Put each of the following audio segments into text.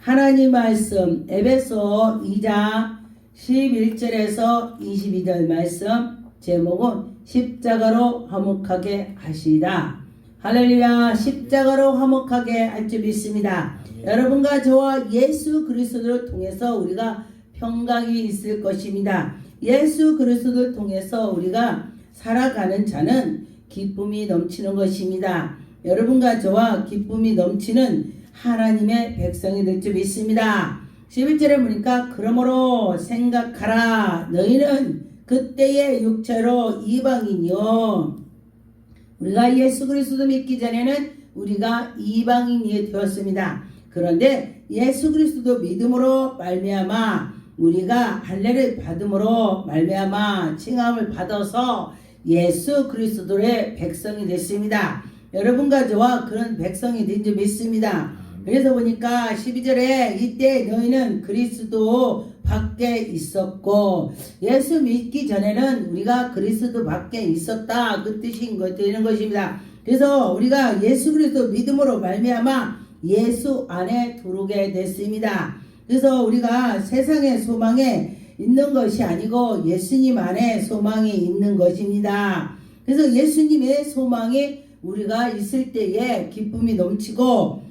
하나님 말씀 에베소 2장 11절에서 22절 말씀 제목은 십자가로 화목하게 하시다. 할렐루야. 십자가로 화목하게 할 줄 믿습니다. 여러분과 저와 예수 그리스도를 통해서 우리가 평강이 있을 것입니다. 예수 그리스도를 통해서 우리가 살아가는 자는 기쁨이 넘치는 것입니다. 여러분과 저와 기쁨이 넘치는 하나님의 백성이 될 줄 믿습니다. 11절에 보니까 그러므로 생각하라. 너희는 그때의 육체로 이방인이요. 우리가 예수 그리스도 믿기 전에는 우리가 이방인이 되었습니다. 그런데 예수 그리스도 믿음으로 말미암아 우리가 할례를 받음으로 말미암아 칭함을 받아서 예수 그리스도의 백성이 됐습니다. 여러분과 저와 그런 백성이 된 줄 믿습니다. 그래서 보니까 12절에 이때 너희는 그리스도 밖에 있었고, 예수 믿기 전에는 우리가 그리스도 밖에 있었다, 그 뜻인 것 되는 것입니다. 그래서 우리가 예수 그리스도 믿음으로 말미암아 예수 안에 들어오게 됐습니다. 그래서 우리가 세상의 소망에 있는 것이 아니고 예수님 안에 소망이 있는 것입니다. 그래서 예수님의 소망이 우리가 있을 때에 기쁨이 넘치고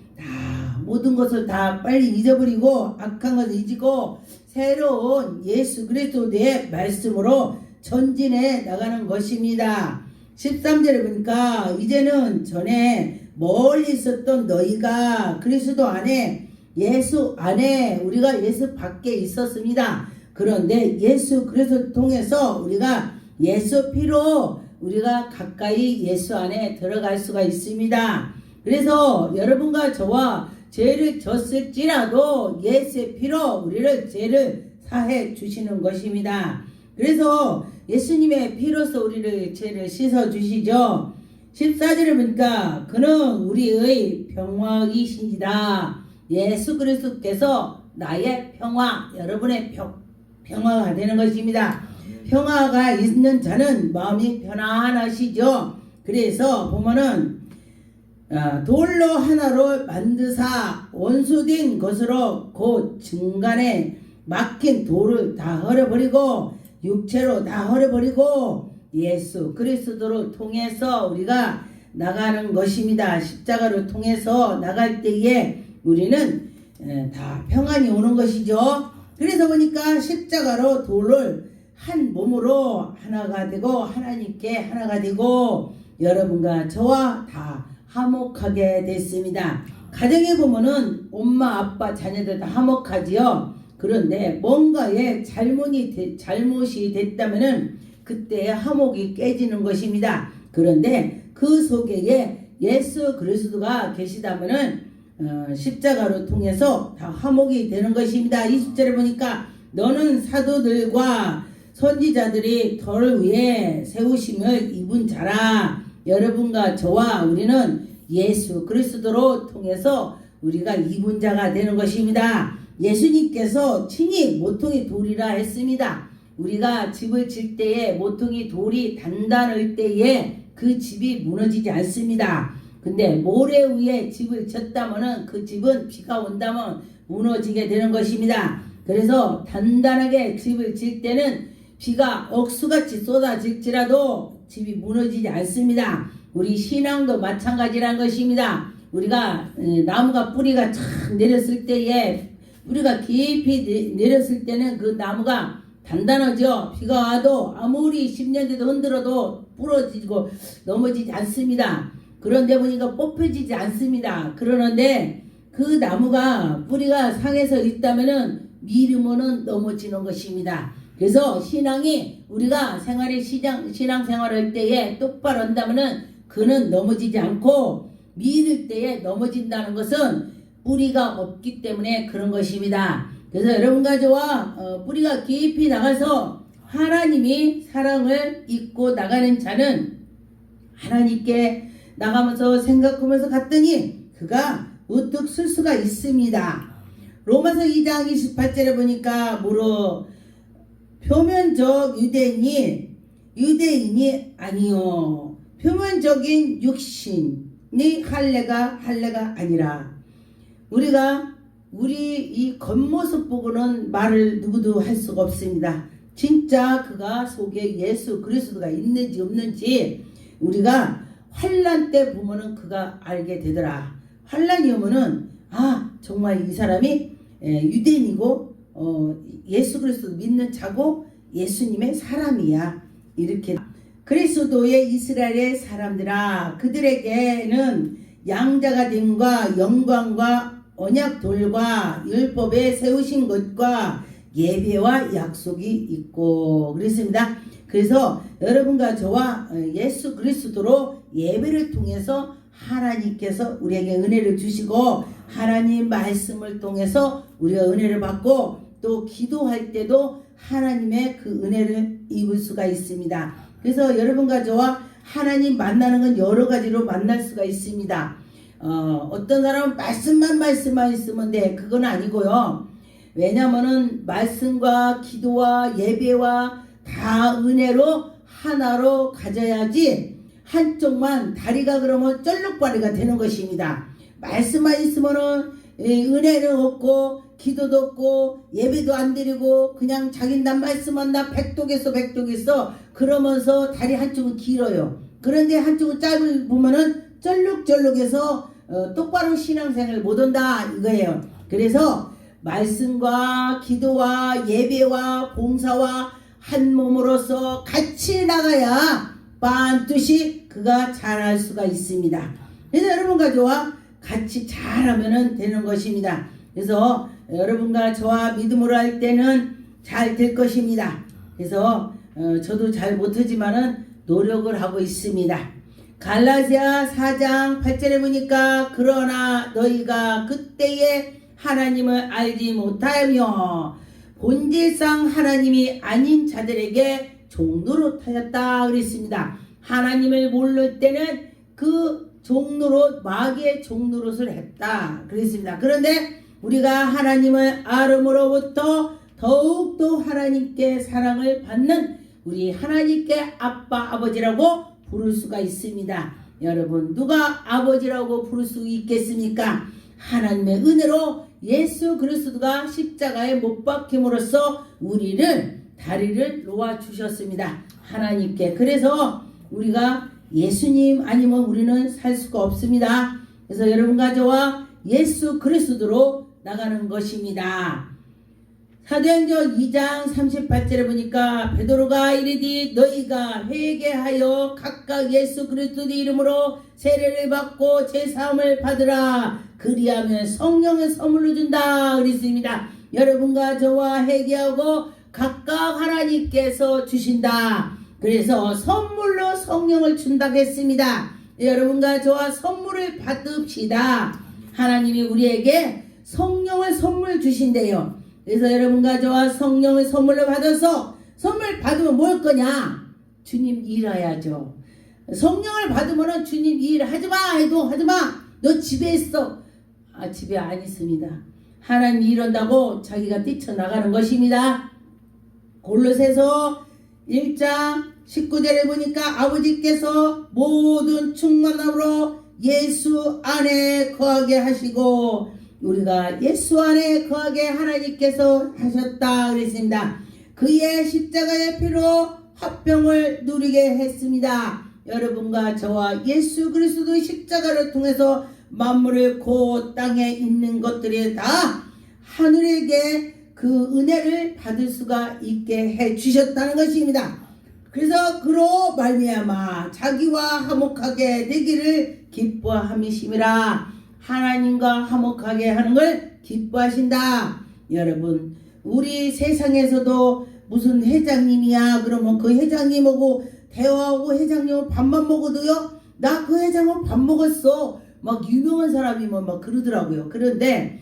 모든 것을 다 빨리 잊어버리고 악한 것을 잊고 새로운 예수 그리스도의 말씀으로 전진해 나가는 것입니다. 13절에 보니까 이제는 전에 멀리 있었던 너희가 그리스도 안에 예수 안에 우리가 예수 밖에 있었습니다. 그런데 예수 그리스도를 통해서 우리가 예수 피로 우리가 가까이 예수 안에 들어갈 수가 있습니다. 그래서 여러분과 저와 죄를 졌을지라도 예수의 피로 우리를 죄를 사해 주시는 것입니다. 그래서 예수님의 피로서 우리를 죄를 씻어 주시죠. 14절에 보니까 그는 우리의 평화이신이다. 예수 그리스도께서 나의 평화, 여러분의 평화가 되는 것입니다. 평화가 있는 자는 마음이 편안하시죠. 그래서 보면은 돌로 하나로 만드사 원수된 것으로 곧 중간에 막힌 돌을 다 헐어버리고 육체로 다 헐어버리고 예수 그리스도를 통해서 우리가 나가는 것입니다. 십자가를 통해서 나갈 때에 우리는 다 평안이 오는 것이죠. 그래서 보니까 십자가로 돌을 한 몸으로 하나가 되고 하나님께 하나가 되고 여러분과 저와 다 화목하게 됐습니다. 가정에 보면은 엄마 아빠 자녀들 다 화목하지요. 그런데 뭔가에 잘못이 됐다면은 그때 화목이 깨지는 것입니다. 그런데 그 속에 예수 그리스도가 계시다면은 십자가로 통해서 다 화목이 되는 것입니다. 20절에 보니까 너는 사도들과 선지자들이 덜 위에 세우심을 입은 자라. 여러분과 저와 우리는 예수 그리스도로 통해서 우리가 입은 자가 되는 것입니다. 예수님께서 친히 모퉁이 돌이라 했습니다. 우리가 집을 질 때에 모퉁이 돌이 단단할 때에 그 집이 무너지지 않습니다. 근데 모래 위에 집을 졌다면 그 집은 비가 온다면 무너지게 되는 것입니다. 그래서 단단하게 집을 질 때는 비가 억수같이 쏟아질지라도 집이 무너지지 않습니다. 우리 신앙도 마찬가지란 것입니다. 우리가 나무가 뿌리가 착 내렸을 때에 뿌리가 깊이 내렸을 때는 그 나무가 단단하죠. 비가 와도 아무리 10년 돼도 흔들어도 부러지고 넘어지지 않습니다. 그런데 보니까 뽑혀지지 않습니다. 그러는데 그 나무가 뿌리가 상해서 있다면은 미루면은 넘어지는 것입니다. 그래서 신앙이 우리가 신앙생활을 할 때에 똑바로 한다면은 그는 넘어지지 않고 미룰 때에 넘어진다는 것은 뿌리가 없기 때문에 그런 것입니다. 그래서 여러분과 저와 뿌리가 깊이 나가서 하나님이 사랑을 잊고 나가는 자는 하나님께 나가면서 생각하면서 갔더니 그가 우뚝 쓸 수가 있습니다. 로마서 2장 28절에 보니까 무릇 표면적 유대인이 아니요 표면적인 육신이 할례가 아니라 우리가 우리 이 겉모습 보고는 말을 누구도 할 수가 없습니다. 진짜 그가 속에 예수 그리스도가 있는지 없는지 우리가 환난 때 보면은 그가 알게 되더라. 환난이 오면은 정말 이 사람이 유대인이고 예수 그리스도 믿는 자고 예수님의 사람이야. 이렇게 그리스도의 이스라엘의 사람들아 그들에게는 양자가 됨과 영광과 언약돌과 율법에 세우신 것과 예배와 약속이 있고 그랬습니다. 그래서 여러분과 저와 예수 그리스도로 예배를 통해서 하나님께서 우리에게 은혜를 주시고 하나님 말씀을 통해서 우리가 은혜를 받고 또 기도할 때도 하나님의 그 은혜를 입을 수가 있습니다. 그래서 여러분과 저와 하나님 만나는 건 여러 가지로 만날 수가 있습니다. 어떤 사람은 말씀만 있으면 돼. 그건 아니고요. 왜냐면은 말씀과 기도와 예배와 다 은혜로 하나로 가져야지 한쪽만 다리가 그러면 쩔룩바리가 되는 것입니다. 말씀만 있으면은 은혜는 없고 기도도 없고 예배도 안 드리고 그냥 자기는 말씀만 나 백독했어 그러면서 다리 한쪽은 길어요. 그런데 한쪽은 짧으면은 쩔룩쩔룩해서 똑바로 신앙생활을 못한다 이거예요. 그래서 말씀과 기도와 예배와 봉사와 한 몸으로서 같이 나가야 반드시 그가 잘할 수가 있습니다. 그래서 여러분과 저와 같이 잘하면 되는 것입니다. 그래서 여러분과 저와 믿음으로 할 때는 잘 될 것입니다. 그래서 저도 잘 못하지만은 노력을 하고 있습니다. 갈라디아 4장 8절에 보니까 그러나 너희가 그때에 하나님을 알지 못하며 본질상 하나님이 아닌 자들에게 종노릇하였다 그랬습니다. 하나님을 모를 때는 그 종노릇 마귀의 종노릇을 했다 그랬습니다. 그런데 우리가 하나님을 알음으로부터 더욱더 하나님께 사랑을 받는 우리 하나님께 아빠 아버지라고 부를 수가 있습니다. 여러분 누가 아버지라고 부를 수 있겠습니까? 하나님의 은혜로 예수 그리스도가 십자가에 못 박힘으로써 우리를 다리를 놓아 주셨습니다. 하나님께. 그래서 우리가 예수님 아니면 우리는 살 수가 없습니다. 그래서 여러분과 저와 예수 그리스도로 나가는 것입니다. 사도행전 2장 38절에 보니까 베드로가 이르되 너희가 회개하여 각각 예수 그리스도의 이름으로 세례를 받고 제사함을 받으라. 그리하면 성령의 선물로 준다 그랬습니다. 여러분과 저와 회개하고 각각 하나님께서 주신다. 그래서 선물로 성령을 준다고 했습니다. 여러분과 저와 선물을 받읍시다. 하나님이 우리에게 성령을 선물 주신대요. 그래서 여러분과 저와 성령의 선물을 받아서 선물 받으면 뭘 거냐? 주님 일해야죠. 성령을 받으면 주님 일 하지마 해도 하지마. 너 집에 있어. 집에 안 있습니다. 하나님 이런다고 자기가 뛰쳐나가는 것입니다. 골로새서 1장 19절에 보니까 아버지께서 모든 충만함으로 예수 안에 거하게 하시고 우리가 예수 안에 거하게 하나님께서 하셨다 그랬습니다. 그의 십자가의 피로 화평을 누리게 했습니다. 여러분과 저와 예수 그리스도의 십자가를 통해서 만물을 곧 땅에 있는 것들이 다 하늘에게 그 은혜를 받을 수가 있게 해 주셨다는 것입니다. 그래서 그로 말미암아 자기와 화목하게 되기를 기뻐함이심이라. 하나님과 화목하게 하는 걸 기뻐하신다. 여러분 우리 세상에서도 무슨 회장님이야 그러면 그 회장님하고 대화하고 회장님은 밥만 먹어도요 나 그 회장은 밥 먹었어 막 유명한 사람이면 막 그러더라고요. 그런데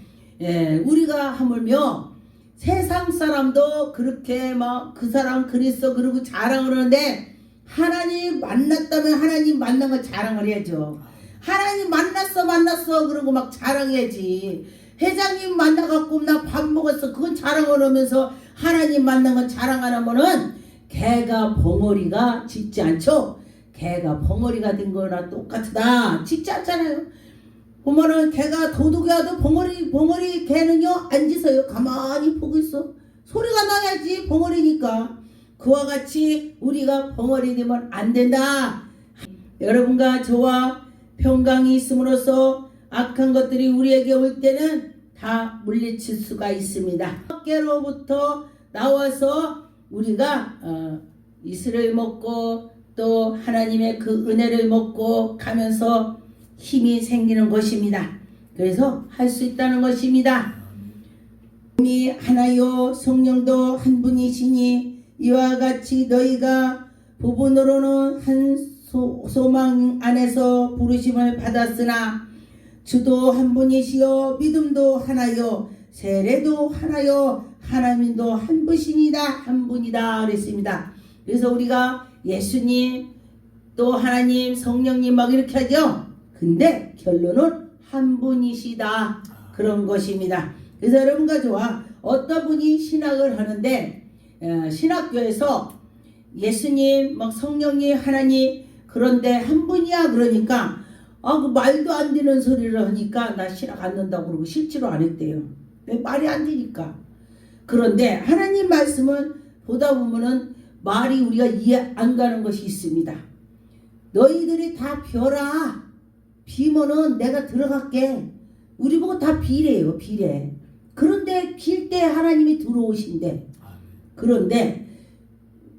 우리가 하물며 세상 사람도 그렇게 막 그 사람 그랬어 그러고 자랑을 하는데 하나님 만났다면 하나님 만난 걸 자랑을 해야죠. 하나님 만났어 그러고 막 자랑해야지. 회장님 만나갖고 나 밥 먹었어 그건 자랑을 하면서 하나님 만난 건 자랑 안 하면은 개가 벙어리가 짖지 않죠. 개가 벙어리가 된 거나 똑같다. 짖지 않잖아요. 보면은 개가 도둑이라도 봉어리 개는요 앉으서요 가만히 보고 있어. 소리가 나야지 봉어리니까. 그와 같이 우리가 봉어리 되면 안 된다. 여러분과 저와 평강이 있음으로써 악한 것들이 우리에게 올 때는 다 물리칠 수가 있습니다. 밖으로부터 나와서 우리가 이슬을 먹고 또 하나님의 그 은혜를 먹고 가면서 힘이 생기는 것입니다. 그래서 할 수 있다는 것입니다. 몸이 하나요 성령도 한 분이시니 이와 같이 너희가 부분으로는 한 소망 안에서 부르심을 받았으나 주도 한 분이시요 믿음도 하나요 세례도 하나요 하나님도 한 분이다 한 분이다 그랬습니다. 그래서 우리가 예수님 또 하나님 성령님 막 이렇게 하죠. 근데 결론은 한 분이시다 그런 것입니다. 그래서 여러분과 저와 어떤 분이 신학을 하는데 신학교에서 예수님 막 성령님 하나님 그런데 한 분이야 그러니까 그 말도 안 되는 소리를 하니까 나 신학 안 넣는다고 그러고 실제로 안 했대요. 왜? 말이 안 되니까. 그런데 하나님 말씀은 보다 보면은 말이 우리가 이해 안 가는 것이 있습니다. 너희들이 다 벼라. 비면은 내가 들어갈게. 우리 보고 다 비래요. 비래. 그런데 빌 때 하나님이 들어오신대. 그런데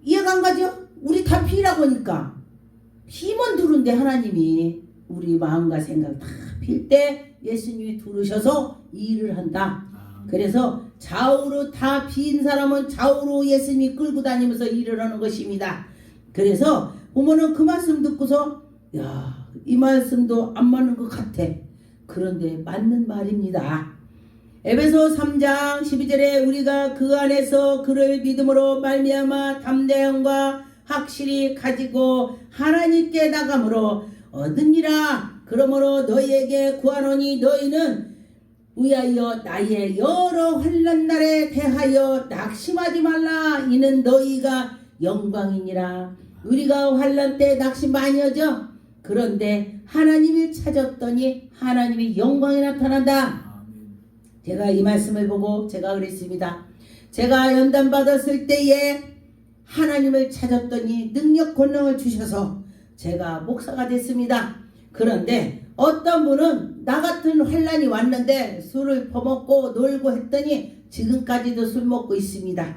이해가 안 가죠? 우리 다 비라고 하니까 비면 들은데 하나님이 우리 마음과 생각 다 빌 때 예수님이 들으셔서 일을 한다. 그래서 좌우로 다 빈 사람은 좌우로 예수님이 끌고 다니면서 일을 하는 것입니다. 그래서 보면은 그 말씀 듣고서 야, 이 말씀도 안 맞는 것 같아. 그런데 맞는 말입니다. 에베소 3장 12절에 우리가 그 안에서 그를 믿음으로 말미암아 담대함과 확실히 가지고 하나님께 나감으로 얻으니라. 그러므로 너희에게 구하노니 너희는 위하여 나의 여러 환난 날에 대하여 낙심하지 말라. 이는 너희가 영광이니라. 우리가 환난 때 낙심 많이 하죠. 그런데 하나님을 찾았더니 하나님의 영광이 나타난다. 제가 이 말씀을 보고 제가 그랬습니다. 제가 연단 받았을 때에 하나님을 찾았더니 능력 권능을 주셔서 제가 목사가 됐습니다. 그런데 어떤 분은 나 같은 환난이 왔는데 술을 퍼먹고 놀고 했더니 지금까지도 술 먹고 있습니다.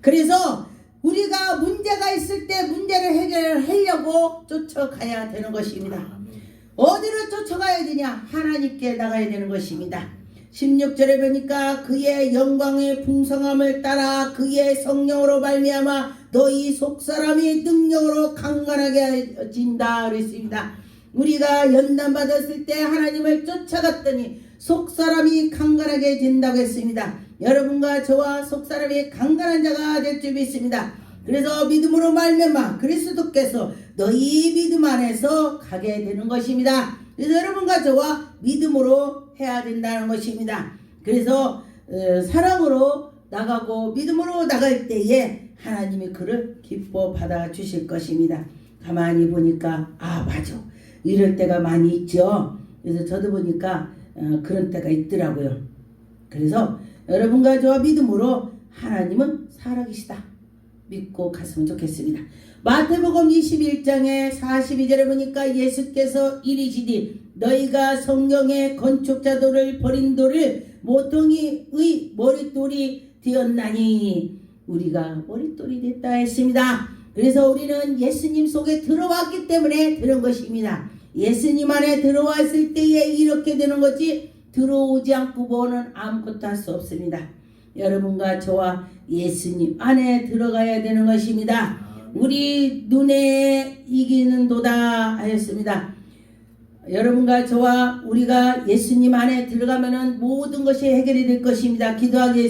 그래서 우리가 문제가 있을 때 문제를 해결하려고 쫓아가야 되는 것입니다. 어디로 쫓아가야 되냐? 하나님께 나가야 되는 것입니다. 16절에 보니까 그의 영광의 풍성함을 따라 그의 성령으로 말미암아 너희 속사람이 능력으로 강건하게 해진다 그랬습니다. 우리가 연단받았을 때 하나님을 쫓아갔더니 속사람이 강건하게 된다고 했습니다. 여러분과 저와 속사람이 강건한 자가 될 줄 믿습니다. 그래서 믿음으로 말미암아 그리스도께서 너희 믿음 안에서 가게 되는 것입니다. 그래서 여러분과 저와 믿음으로 해야 된다는 것입니다. 그래서 사랑으로 나가고 믿음으로 나갈 때에 하나님이 그를 기뻐 받아 주실 것입니다. 가만히 보니까 맞아. 이럴 때가 많이 있죠. 그래서 저도 보니까 그런 때가 있더라고요. 그래서 여러분과 저와 믿음으로 하나님은 살아계시다. 믿고 갔으면 좋겠습니다. 마태복음 21장에 42절에 보니까 예수께서 이르시되 너희가 성경의 건축자들을 버린 돌을 모퉁이의 머릿돌이 되었나니 우리가 머릿돌이 됐다 했습니다. 그래서 우리는 예수님 속에 들어왔기 때문에 되는 것입니다. 예수님 안에 들어왔을 때에 이렇게 되는 거지 들어오지 않고 보는 아무것도 할 수 없습니다. 여러분과 저와 예수님 안에 들어가야 되는 것입니다. 우리 눈에 이기는도다 하였습니다. 여러분과 저와 우리가 예수님 안에 들어가면은 모든 것이 해결이 될 것입니다. 기도하겠습니다.